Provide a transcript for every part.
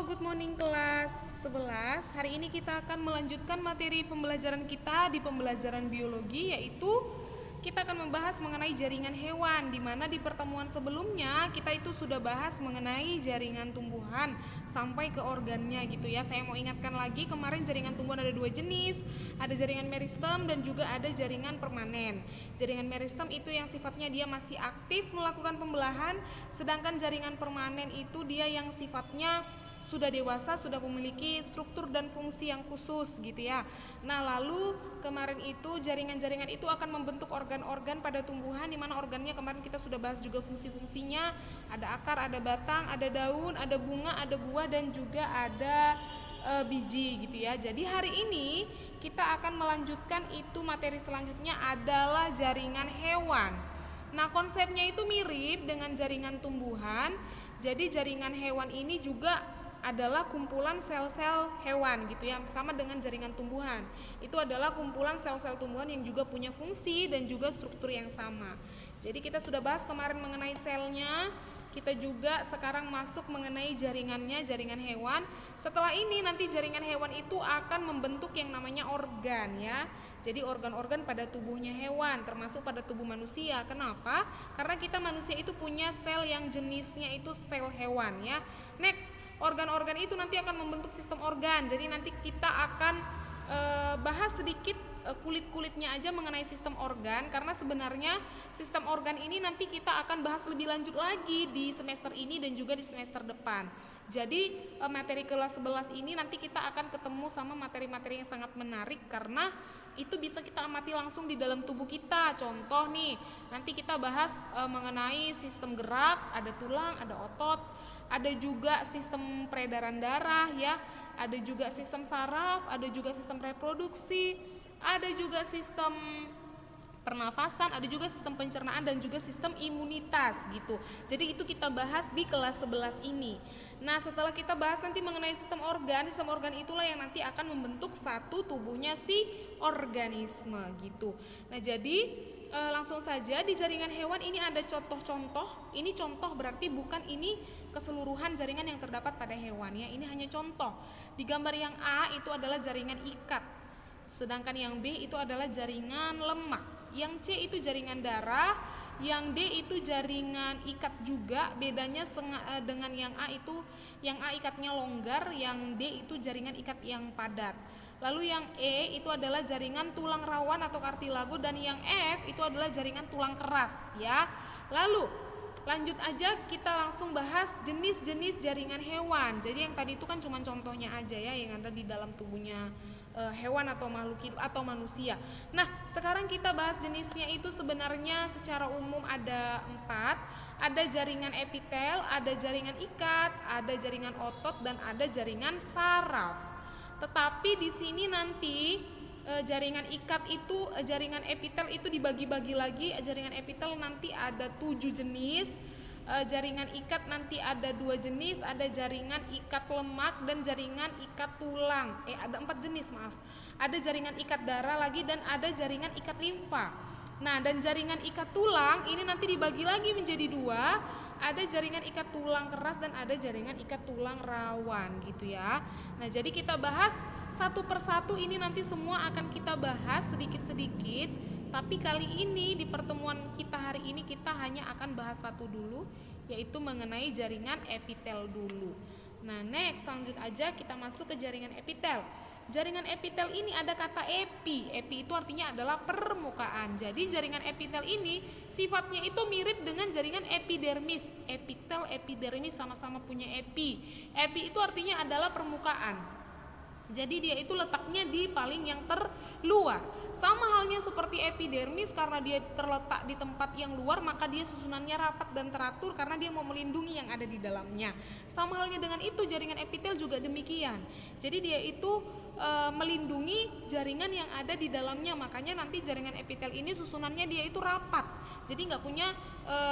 Good morning kelas 11. Hari ini kita akan melanjutkan materi pembelajaran kita di pembelajaran biologi, yaitu kita akan membahas mengenai jaringan hewan, di mana di pertemuan sebelumnya kita itu sudah bahas mengenai jaringan tumbuhan sampai ke organnya gitu ya. Saya mau ingatkan lagi, kemarin jaringan tumbuhan ada dua jenis, ada jaringan meristem dan juga ada jaringan permanen. Jaringan meristem itu yang sifatnya dia masih aktif melakukan pembelahan, sedangkan jaringan permanen itu dia yang sifatnya sudah dewasa, sudah memiliki struktur dan fungsi yang khusus gitu ya. Nah, lalu kemarin itu jaringan-jaringan itu akan membentuk organ-organ pada tumbuhan, di mana organnya kemarin kita sudah bahas juga fungsi-fungsinya. Ada akar, ada batang, ada daun, ada bunga, ada buah dan juga ada biji gitu ya. Jadi hari ini kita akan melanjutkan itu materi selanjutnya adalah jaringan hewan. Nah, konsepnya itu mirip dengan jaringan tumbuhan. Jadi jaringan hewan ini juga adalah kumpulan sel-sel hewan gitu ya, sama dengan jaringan tumbuhan. Itu adalah kumpulan sel-sel tumbuhan yang juga punya fungsi dan juga struktur yang sama. Jadi kita sudah bahas kemarin mengenai selnya, kita juga sekarang masuk mengenai jaringannya, jaringan hewan. Setelah ini nanti jaringan hewan itu akan membentuk yang namanya organ ya. Jadi organ-organ pada tubuhnya hewan, termasuk pada tubuh manusia. Kenapa? Karena kita manusia itu punya sel yang jenisnya itu sel hewan ya. Next, organ-organ itu nanti akan membentuk sistem organ. Jadi nanti kita akan bahas sedikit kulit-kulitnya aja mengenai sistem organ, karena sebenarnya sistem organ ini nanti kita akan bahas lebih lanjut lagi di semester ini dan juga di semester depan. Jadi materi kelas 11 ini nanti kita akan ketemu sama materi-materi yang sangat menarik, karena itu bisa kita amati langsung di dalam tubuh kita. Contoh nih, nanti kita bahas mengenai sistem gerak, ada tulang, ada otot, ada juga sistem peredaran darah ya, ada juga sistem saraf, ada juga sistem reproduksi, ada juga sistem pernafasan, ada juga sistem pencernaan dan juga sistem imunitas gitu. Jadi itu kita bahas di kelas 11 ini. Nah, setelah kita bahas nanti mengenai sistem organ itulah yang nanti akan membentuk satu tubuhnya si organisme gitu. Nah, jadi langsung saja di jaringan hewan ini ada contoh-contoh. Ini contoh berarti bukan ini keseluruhan jaringan yang terdapat pada hewan ya. Ini hanya contoh. Di gambar yang A itu adalah jaringan ikat, sedangkan yang B itu adalah jaringan lemak, yang C itu jaringan darah, yang D itu jaringan ikat juga. Bedanya dengan yang A itu, yang A ikatnya longgar, yang D itu jaringan ikat yang padat. Lalu yang E itu adalah jaringan tulang rawan atau kartilago, dan yang F itu adalah jaringan tulang keras ya. Lalu lanjut aja, kita langsung bahas jenis-jenis jaringan hewan. Jadi yang tadi itu kan cuma contohnya aja ya, yang ada di dalam tubuhnya hewan atau makhluk hidup atau manusia. Nah, sekarang kita bahas jenisnya itu sebenarnya secara umum ada 4. Ada jaringan epitel, ada jaringan ikat, ada jaringan otot, dan ada jaringan saraf. Tetapi di sini nanti jaringan ikat itu, jaringan epitel itu dibagi-bagi lagi. Jaringan epitel nanti ada 7 jenis, jaringan ikat nanti ada 2 jenis, ada jaringan ikat lemak dan jaringan ikat tulang. Ada 4 jenis, maaf. Ada jaringan ikat darah lagi dan ada jaringan ikat limfa. Nah, dan jaringan ikat tulang ini nanti dibagi lagi menjadi 2. Ada jaringan ikat tulang keras dan ada jaringan ikat tulang rawan gitu ya. Nah, jadi kita bahas satu persatu ini, nanti semua akan kita bahas sedikit-sedikit. Tapi kali ini di pertemuan kita hari ini kita hanya akan bahas satu dulu, yaitu mengenai jaringan epitel dulu. Nah, next, lanjut aja kita masuk ke jaringan epitel. Jaringan epitel ini ada kata epi. Epi itu artinya adalah permukaan. Jadi jaringan epitel ini sifatnya itu mirip dengan jaringan epidermis. Epitel, epidermis sama-sama punya epi. Epi itu artinya adalah permukaan. Jadi dia itu letaknya di paling yang terluar. Sama halnya seperti epidermis, karena dia terletak di tempat yang luar, maka dia susunannya rapat dan teratur karena dia mau melindungi yang ada di dalamnya. Sama halnya dengan itu jaringan epitel juga demikian. Jadi dia itu melindungi jaringan yang ada di dalamnya. Makanya nanti jaringan epitel ini susunannya dia itu rapat, jadi nggak punya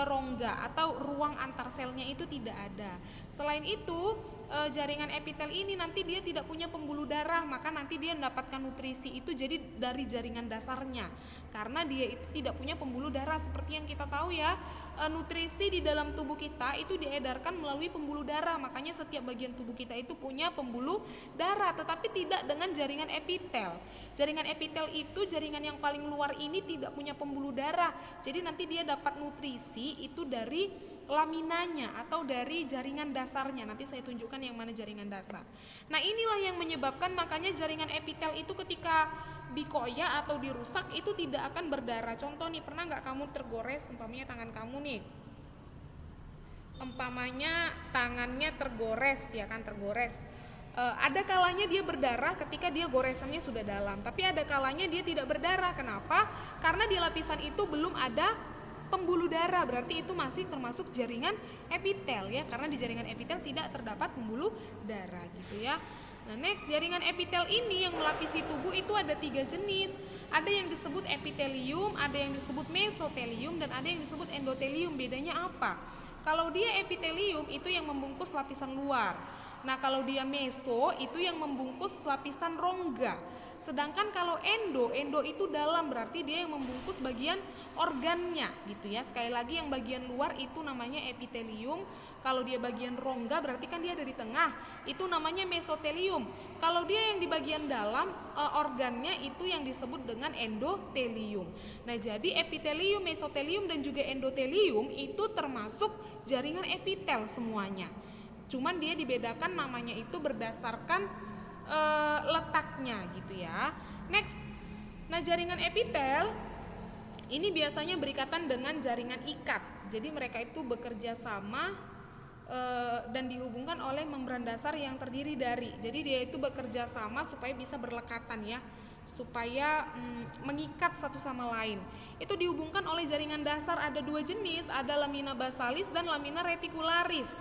rongga atau ruang antar selnya itu tidak ada. Selain itu jaringan epitel ini nanti dia tidak punya pembuluh darah, maka nanti dia mendapatkan nutrisi itu jadi dari jaringan dasarnya, karena dia itu tidak punya pembuluh darah. Seperti yang kita tahu ya, nutrisi di dalam tubuh kita itu diedarkan melalui pembuluh darah, makanya setiap bagian tubuh kita itu punya pembuluh darah, tetapi tidak dengan jaringan epitel. Jaringan epitel itu jaringan yang paling luar ini tidak punya pembuluh darah, jadi nanti dia dapat nutrisi itu dari laminanya atau dari jaringan dasarnya. Nanti saya tunjukkan yang mana jaringan dasar. Nah, inilah yang menyebabkan makanya jaringan epitel itu ketika dikoyak atau dirusak itu tidak akan berdarah. Contoh nih, pernah nggak kamu tergores, umpamanya tangan kamu nih, umpamanya tangannya tergores, ya kan, tergores. Ada kalanya dia berdarah ketika dia goresannya sudah dalam, tapi ada kalanya dia tidak berdarah. Kenapa? Karena di lapisan itu belum ada pembuluh darah, berarti itu masih termasuk jaringan epitel ya, karena di jaringan epitel tidak terdapat pembuluh darah gitu ya. Nah, next, jaringan epitel ini yang melapisi tubuh itu ada 3 jenis. Ada yang disebut epitelium, ada yang disebut mesotelium, dan ada yang disebut endotelium. Bedanya apa? Kalau dia epitelium itu yang membungkus lapisan luar. Nah, kalau dia meso itu yang membungkus lapisan rongga. Sedangkan kalau endo itu dalam, berarti dia yang membungkus bagian organnya gitu ya. Sekali lagi, yang bagian luar itu namanya epitelium. Kalau dia bagian rongga berarti kan dia ada di tengah, itu namanya mesotelium. Kalau dia yang di bagian dalam organnya itu yang disebut dengan endotelium. Nah, jadi epitelium, mesotelium, dan juga endotelium itu termasuk jaringan epitel semuanya. Cuman dia dibedakan namanya itu berdasarkan letaknya gitu ya. Next, nah jaringan epitel ini biasanya berikatan dengan jaringan ikat. Jadi mereka itu bekerja sama dan dihubungkan oleh membran dasar yang terdiri dari. Jadi dia itu bekerja sama supaya bisa berlekatan ya, supaya mengikat satu sama lain. Itu dihubungkan oleh jaringan dasar, ada 2 jenis, ada lamina basalis dan lamina reticularis.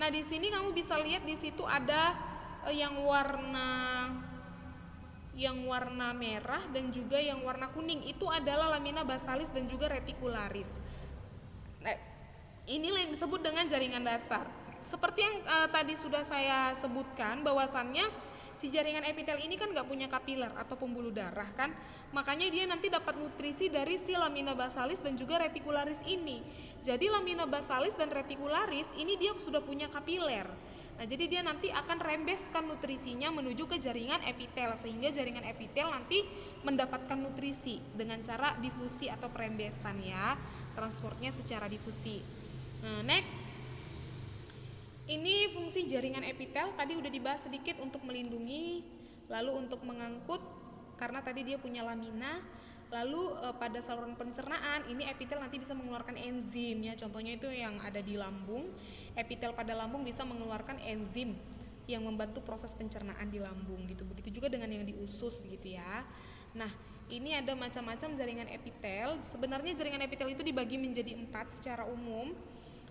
Nah, di sini kamu bisa lihat di situ ada yang warna merah dan juga yang warna kuning, itu adalah lamina basalis dan juga reticularis. Nah, inilah yang disebut dengan jaringan dasar. Seperti yang tadi sudah saya sebutkan, bahwasannya si jaringan epitel ini kan nggak punya kapiler atau pembuluh darah kan, makanya dia nanti dapat nutrisi dari si lamina basalis dan juga reticularis ini. Jadi lamina basalis dan reticularis ini dia sudah punya kapiler. Nah, jadi dia nanti akan rembeskan nutrisinya menuju ke jaringan epitel, sehingga jaringan epitel nanti mendapatkan nutrisi dengan cara difusi atau perembesan ya, transportnya secara difusi. Nah, next, ini fungsi jaringan epitel tadi udah dibahas sedikit, untuk melindungi, lalu untuk mengangkut karena tadi dia punya lamina. Lalu pada saluran pencernaan ini epitel nanti bisa mengeluarkan enzim ya, contohnya itu yang ada di lambung. Epitel pada lambung bisa mengeluarkan enzim yang membantu proses pencernaan di lambung gitu. Begitu juga dengan yang di usus gitu ya. Nah, ini ada macam-macam jaringan epitel. Sebenarnya jaringan epitel itu dibagi menjadi 4 secara umum.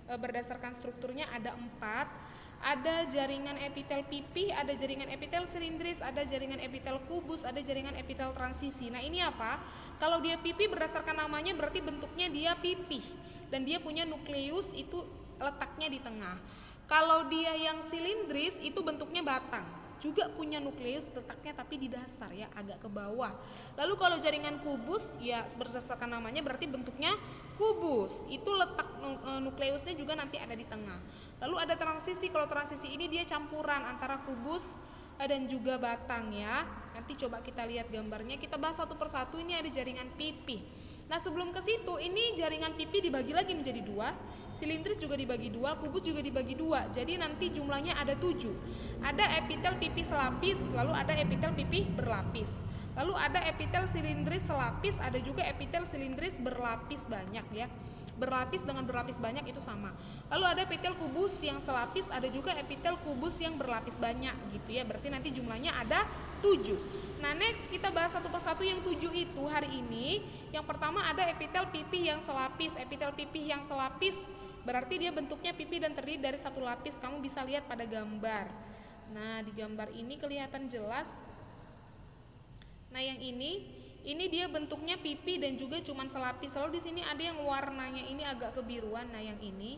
Berdasarkan strukturnya ada 4. Ada jaringan epitel pipih, ada jaringan epitel silindris, ada jaringan epitel kubus, ada jaringan epitel transisi. Nah, ini apa? Kalau dia pipih berdasarkan namanya berarti bentuknya dia pipih dan dia punya nukleus itu letaknya di tengah. Kalau dia yang silindris itu bentuknya batang, juga punya nukleus letaknya tapi di dasar ya, agak ke bawah. Lalu kalau jaringan kubus ya berdasarkan namanya berarti bentuknya kubus, itu letak nukleusnya juga nanti ada di tengah. Lalu ada transisi, kalau transisi ini dia campuran antara kubus dan juga batang ya. Nanti coba kita lihat gambarnya, kita bahas satu persatu. Ini ada jaringan pipih. Nah, sebelum ke situ, ini jaringan pipih dibagi lagi menjadi 2, silindris juga dibagi 2, kubus juga dibagi 2. Jadi nanti jumlahnya ada 7. Ada epitel pipih selapis, lalu ada epitel pipih berlapis. Lalu ada epitel silindris selapis, ada juga epitel silindris berlapis banyak ya. Berlapis dengan berlapis banyak itu sama. Lalu ada epitel kubus yang selapis, ada juga epitel kubus yang berlapis banyak gitu ya. Berarti nanti jumlahnya ada 7. Nah, next kita bahas satu persatu yang 7 itu hari ini. Yang pertama ada epitel pipih yang selapis. Epitel pipih yang selapis berarti dia bentuknya pipih dan terdiri dari satu lapis. Kamu bisa lihat pada gambar. Nah, di gambar ini kelihatan jelas Nah, yang ini dia bentuknya pipi dan juga cuman selapis. Lalu di sini ada yang warnanya ini agak kebiruan. Nah, yang ini.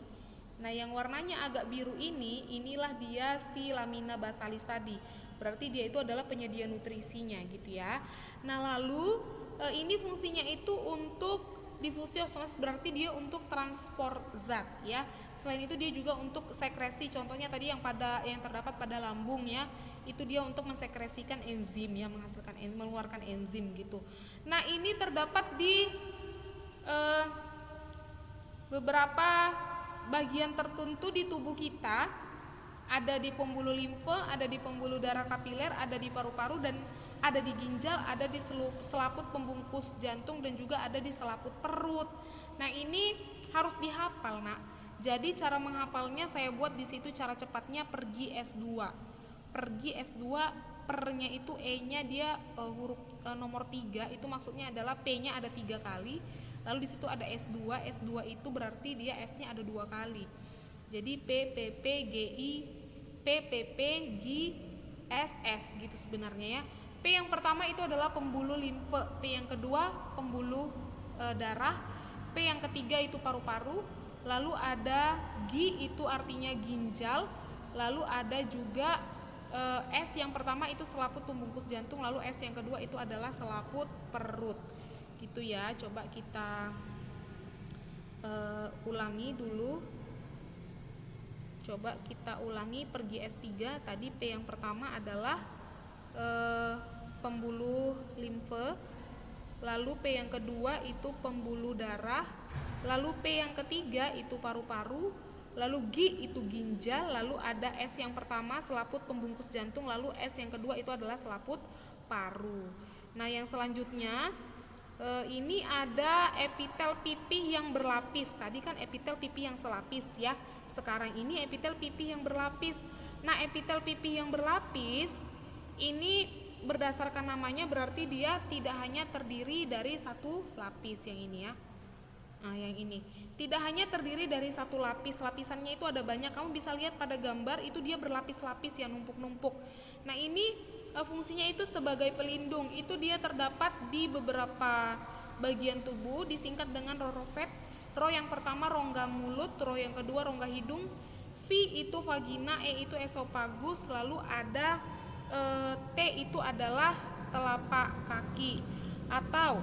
Nah, yang warnanya agak biru inilah dia si lamina basalis tadi. Berarti dia itu adalah penyedia nutrisinya gitu ya. Nah, lalu ini fungsinya itu untuk difusi osmosis, berarti dia untuk transport zat ya. Selain itu dia juga untuk sekresi, contohnya tadi yang terdapat pada lambung ya. Itu dia untuk mensekresikan enzim ya, mengeluarkan enzim gitu. Nah, ini terdapat di beberapa bagian tertentu di tubuh kita, ada di pembuluh limfe, ada di pembuluh darah kapiler, ada di paru-paru, dan ada di ginjal, ada di selaput pembungkus jantung, dan juga ada di selaput perut. Nah, ini harus dihafal, Nak. Jadi cara menghafalnya saya buat di situ cara cepatnya pergi S2. Pergi S2, pernya itu E-nya dia huruf nomor 3, itu maksudnya adalah P-nya ada 3 kali. Lalu di situ ada S2, S2 itu berarti dia S-nya ada 2 kali. Jadi P, P, P, G, I, P, P, P, G, S, S gitu sebenarnya ya. P yang pertama itu adalah pembuluh limfe, P yang kedua pembuluh darah, P yang ketiga itu paru-paru, lalu ada G itu artinya ginjal, lalu ada juga S yang pertama itu selaput pembungkus jantung, lalu S yang kedua itu adalah selaput perut. Gitu ya, coba kita ulangi dulu. Coba kita ulangi pergi S3. Tadi P yang pertama adalah pembuluh limfe, lalu P yang kedua itu pembuluh darah, lalu P yang ketiga itu paru-paru, lalu G itu ginjal, lalu ada S yang pertama selaput pembungkus jantung, lalu S yang kedua itu adalah selaput paru. Nah, yang selanjutnya ini ada epitel pipih yang berlapis. Tadi kan epitel pipih yang selapis ya. Sekarang ini epitel pipih yang berlapis. Nah, epitel pipih yang berlapis ini berdasarkan namanya berarti dia tidak hanya terdiri dari satu lapis, yang ini ya. Nah, yang ini tidak hanya terdiri dari satu lapis, lapisannya itu ada banyak. Kamu bisa lihat pada gambar itu dia berlapis-lapis ya, numpuk-numpuk. Nah, ini fungsinya itu sebagai pelindung. Itu dia terdapat di beberapa bagian tubuh, disingkat dengan rorofet. Ro yang pertama rongga mulut, ro yang kedua rongga hidung, V itu vagina, E itu esofagus, lalu ada T itu adalah telapak kaki. Atau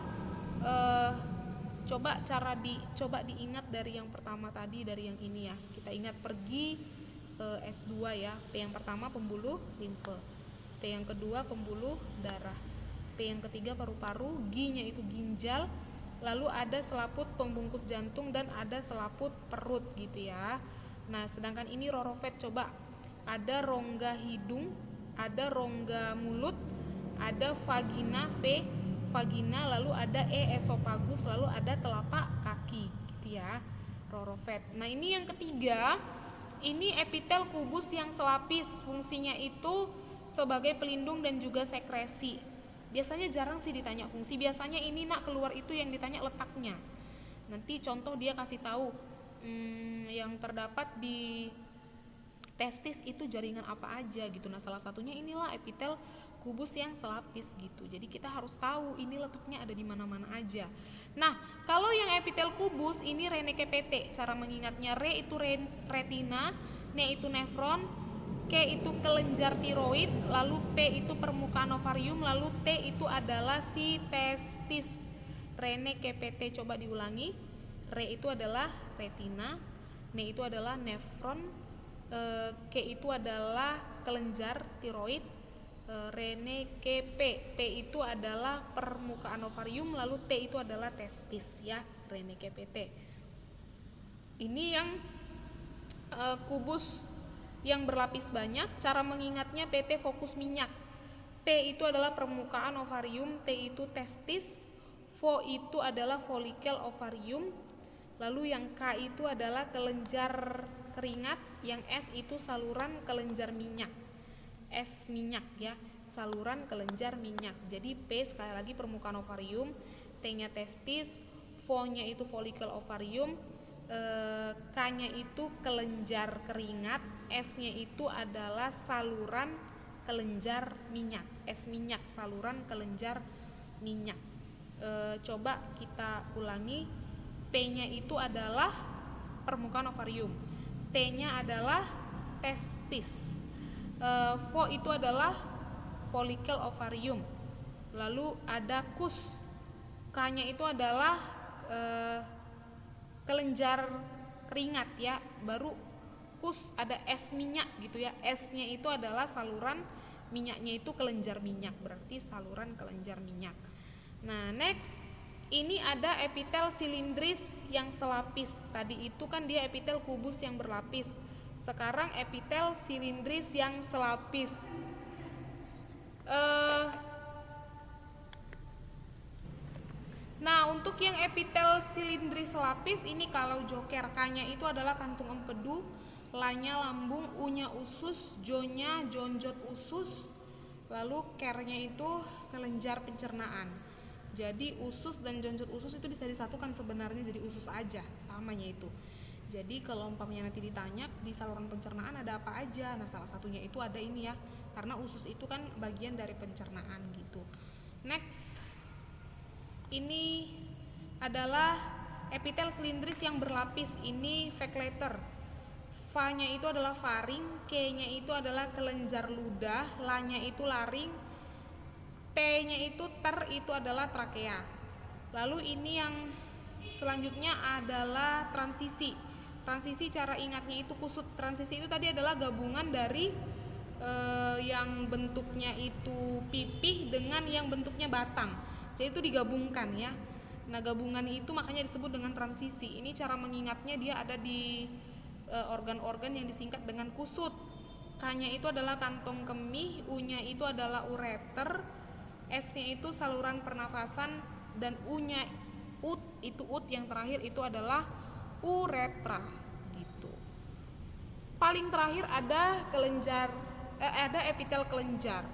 coba diingat dari yang pertama tadi, dari yang ini ya. Kita ingat pergi S2 ya. P yang pertama pembuluh limfe, P yang kedua pembuluh darah, P yang ketiga paru-paru, G-nya itu ginjal, lalu ada selaput pembungkus jantung dan ada selaput perut gitu ya. Nah, sedangkan ini rorofet, coba ada rongga hidung, ada rongga mulut, ada vagina, V vagina, lalu ada E esofagus, lalu ada telapak kaki gitu ya, rorofet. Nah, ini yang ketiga, ini epitel kubus yang selapis, fungsinya itu sebagai pelindung dan juga sekresi. Biasanya jarang sih ditanya fungsi, biasanya ini Nak keluar itu yang ditanya letaknya. Nanti contoh dia kasih tahu yang terdapat di testis itu jaringan apa aja gitu. Nah, salah satunya inilah epitel kubus yang selapis gitu. Jadi kita harus tahu ini letaknya ada di mana-mana aja. Nah, kalau yang epitel kubus ini rene KPT. Cara mengingatnya, re itu retina, ne itu nefron, K itu kelenjar tiroid, lalu P itu permukaan ovarium, lalu T itu adalah si testis. Rene KPT, coba diulangi. Re itu adalah retina, ne itu adalah nefron, K itu adalah kelenjar tiroid, rene KP, P itu adalah permukaan ovarium, lalu T itu adalah testis ya, rene KPT. Ini yang kubus yang berlapis banyak. Cara mengingatnya PT fokus minyak. P itu adalah permukaan ovarium, T itu testis, Vo itu adalah folikel ovarium, lalu yang K itu adalah kelenjar keringat, yang S itu saluran kelenjar minyak. S minyak ya, saluran kelenjar minyak. Jadi P sekali lagi permukaan ovarium, T-nya testis, Vo-nya itu folikel ovarium, K-nya itu kelenjar keringat, S-nya itu adalah saluran kelenjar minyak. S minyak, saluran kelenjar minyak. Coba kita ulangi. P-nya itu adalah permukaan ovarium, T-nya adalah testis, Vo itu adalah follicle ovarium. Lalu ada kus, K-nya itu adalah kelenjar keringat ya. Baru kus ada S minyak gitu ya. S-nya itu adalah saluran, minyaknya itu kelenjar minyak, berarti saluran kelenjar minyak. Nah, next ini ada epitel silindris yang selapis. Tadi itu kan dia epitel kubus yang berlapis. Sekarang epitel silindris yang selapis. Nah, untuk yang epitel silindris selapis ini kalau joker, K-nya itu adalah kantung empedu, L-nya lambung, U-nya usus, J-nya jonjot usus, lalu Ker-nya itu kelenjar pencernaan. Jadi usus dan jonjot usus itu bisa disatukan sebenarnya jadi usus aja, samanya itu. Jadi kalau umpamanya nanti ditanya di saluran pencernaan ada apa aja, nah salah satunya itu ada ini ya, karena usus itu kan bagian dari pencernaan gitu. Next, ini adalah epitel silindris yang berlapis, ini fake letter. Fa-nya itu adalah faring, K-nya itu adalah kelenjar ludah, La-nya itu laring, T-nya itu itu adalah trakea. Lalu ini yang selanjutnya adalah transisi. Transisi cara ingatnya itu kusut. Transisi itu tadi adalah gabungan dari yang bentuknya itu pipih dengan yang bentuknya batang. Jadi itu digabungkan ya. Nah, gabungan itu makanya disebut dengan transisi. Ini cara mengingatnya dia ada di organ-organ yang disingkat dengan kusut. K-nya itu adalah kantong kemih, U-nya itu adalah ureter, S-nya itu saluran pernafasan, dan U-nya ut yang terakhir itu adalah uretra gitu. Paling terakhir ada kelenjar ada epitel kelenjar.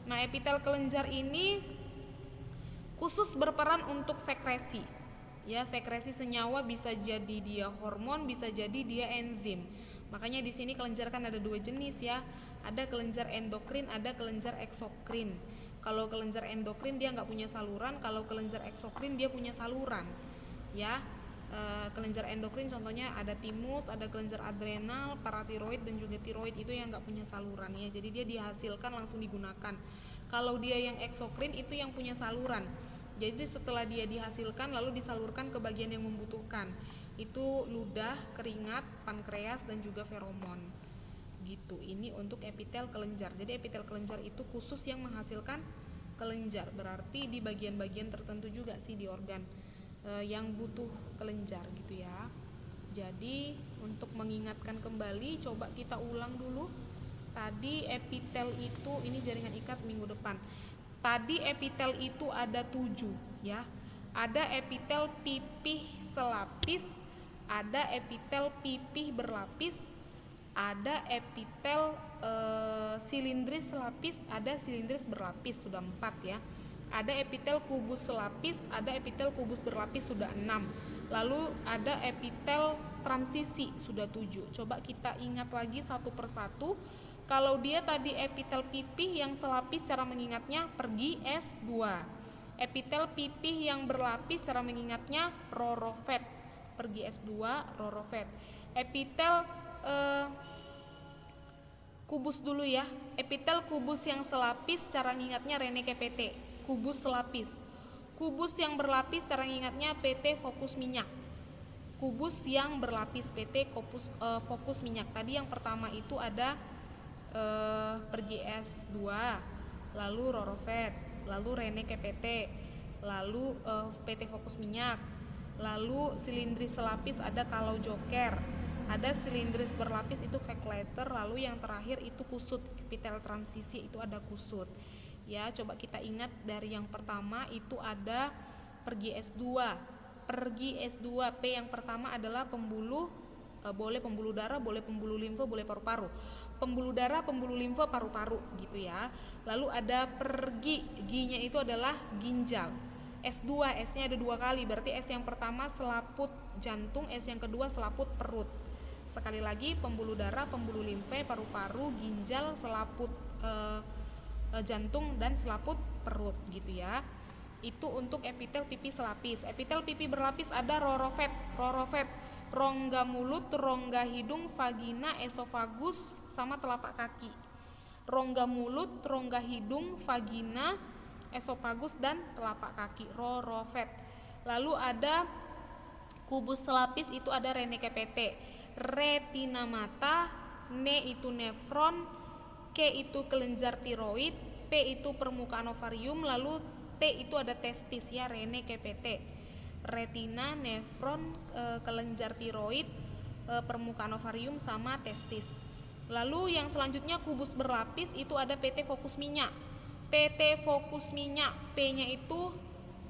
Nah, epitel kelenjar ini khusus berperan untuk sekresi. Ya, sekresi senyawa, bisa jadi dia hormon, bisa jadi dia enzim. Makanya di sini kelenjar kan ada dua jenis ya. Ada kelenjar endokrin, ada kelenjar eksokrin. Kalau kelenjar endokrin dia nggak punya saluran, kalau kelenjar eksokrin dia punya saluran. Ya, kelenjar endokrin contohnya ada timus, ada kelenjar adrenal, paratiroid dan juga tiroid, itu yang nggak punya saluran ya. Jadi dia dihasilkan langsung digunakan. Kalau dia yang eksokrin itu yang punya saluran. Jadi setelah dia dihasilkan lalu disalurkan ke bagian yang membutuhkan. Itu ludah, keringat, pankreas dan juga feromon. Gitu. Ini untuk epitel kelenjar. Jadi epitel kelenjar itu khusus yang menghasilkan kelenjar. Berarti di bagian-bagian tertentu juga sih di organ yang butuh kelenjar gitu ya. Jadi untuk mengingatkan kembali, coba kita ulang dulu. Tadi epitel itu, ini jaringan ikat minggu depan. Tadi epitel itu ada 7 ya. Ada epitel pipih selapis, ada epitel pipih berlapis, ada epitel silindris selapis, ada silindris berlapis, sudah 4 ya. Ada epitel kubus selapis, ada epitel kubus berlapis, sudah 6. Lalu ada epitel transisi, sudah 7. Coba kita ingat lagi satu persatu. Kalau dia tadi epitel pipih yang selapis, cara mengingatnya pergi S2. Epitel pipih yang berlapis, cara mengingatnya rorofet, pergi S2, rorofet. Epitel kubus dulu ya. Epitel kubus yang selapis, cara ngingatnya Rene KPT, kubus selapis. Kubus yang berlapis, cara ngingatnya PT fokus minyak. Kubus yang berlapis PT fokus minyak. Tadi yang pertama itu ada pergi S2, lalu rorofet, lalu Rene KPT, lalu PT fokus minyak, lalu silindris selapis ada kalau joker, ada silindris berlapis itu fake letter, lalu yang terakhir itu kusut, epitel transisi itu ada kusut. Ya, coba kita ingat dari yang pertama itu ada pergi S2. Pergi S2 P yang pertama adalah pembuluh, boleh pembuluh darah, boleh pembuluh limfa, boleh paru-paru. Pembuluh darah, pembuluh limfa, paru-paru gitu ya. Lalu ada pergi, G-nya itu adalah ginjal. S2, S-nya ada 2 kali, berarti S yang pertama selaput jantung, S yang kedua selaput perut. Sekali lagi, pembuluh darah, pembuluh limfa, paru-paru, ginjal, selaput jantung dan selaput perut gitu ya. Itu untuk epitel pipi selapis. Epitel pipi berlapis ada rorofet, rongga mulut, rongga hidung, vagina, esofagus, sama telapak kaki. Rongga mulut, rongga hidung, vagina, esofagus, dan telapak kaki, rorofet. Lalu ada kubus selapis, itu ada rene KPT, retina mata, ne itu nefron, K itu kelenjar tiroid, P itu permukaan ovarium, lalu T itu ada testis ya, rene KPT. Retina, nefron, kelenjar tiroid, permukaan ovarium, sama testis. Lalu yang selanjutnya kubus berlapis itu ada PT fokus minyak. PT fokus minyak, P-nya itu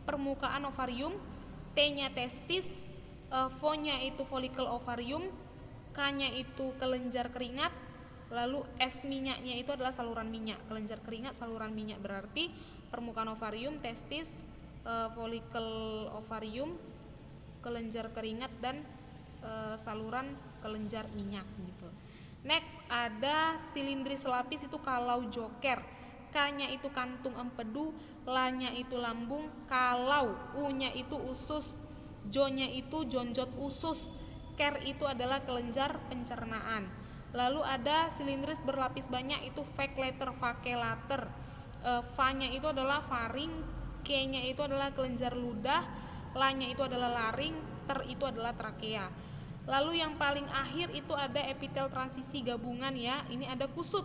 permukaan ovarium, T-nya testis, V-nya itu folikel ovarium, K-nya itu kelenjar keringat, lalu S minyaknya itu adalah saluran minyak. Kelenjar keringat, saluran minyak, berarti permukaan ovarium, testis, folikel ovarium, kelenjar keringat, dan saluran kelenjar minyak gitu. Next ada silindris selapis, itu kalau joker. K-nya itu kantung empedu, L-nya itu lambung, kalau U-nya itu usus, Jo-nya itu jonjot usus, Ker itu adalah kelenjar pencernaan. Lalu ada silindris berlapis banyak, itu vakelater. Va-nya itu adalah faring, K-nya itu adalah kelenjar ludah, La-nya itu adalah laring, Ter itu adalah trakea. Lalu yang paling akhir itu ada epitel transisi gabungan ya. Ini ada kusut.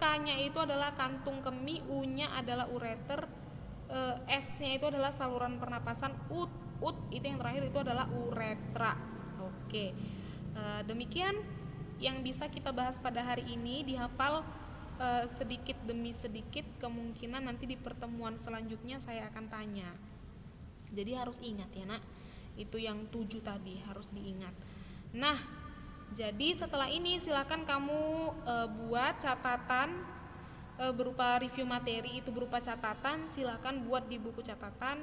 K-nya itu adalah kantung kemih, U-nya adalah ureter, S-nya itu adalah saluran pernapasan, ut itu yang terakhir itu adalah uretra. Oke. Demikian yang bisa kita bahas pada hari ini, dihafal sedikit demi sedikit, kemungkinan nanti di pertemuan selanjutnya saya akan tanya. Jadi harus ingat ya nak, itu yang 7 tadi harus diingat. Nah, jadi setelah ini silakan kamu buat catatan berupa review materi, itu berupa catatan, silakan buat di buku catatan.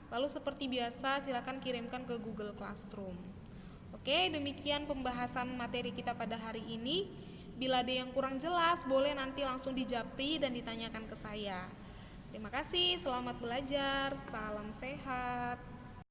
Lalu seperti biasa silakan kirimkan ke Google Classroom. Oke, demikian pembahasan materi kita pada hari ini. Bila ada yang kurang jelas, boleh nanti langsung dijapri dan ditanyakan ke saya. Terima kasih, selamat belajar, salam sehat.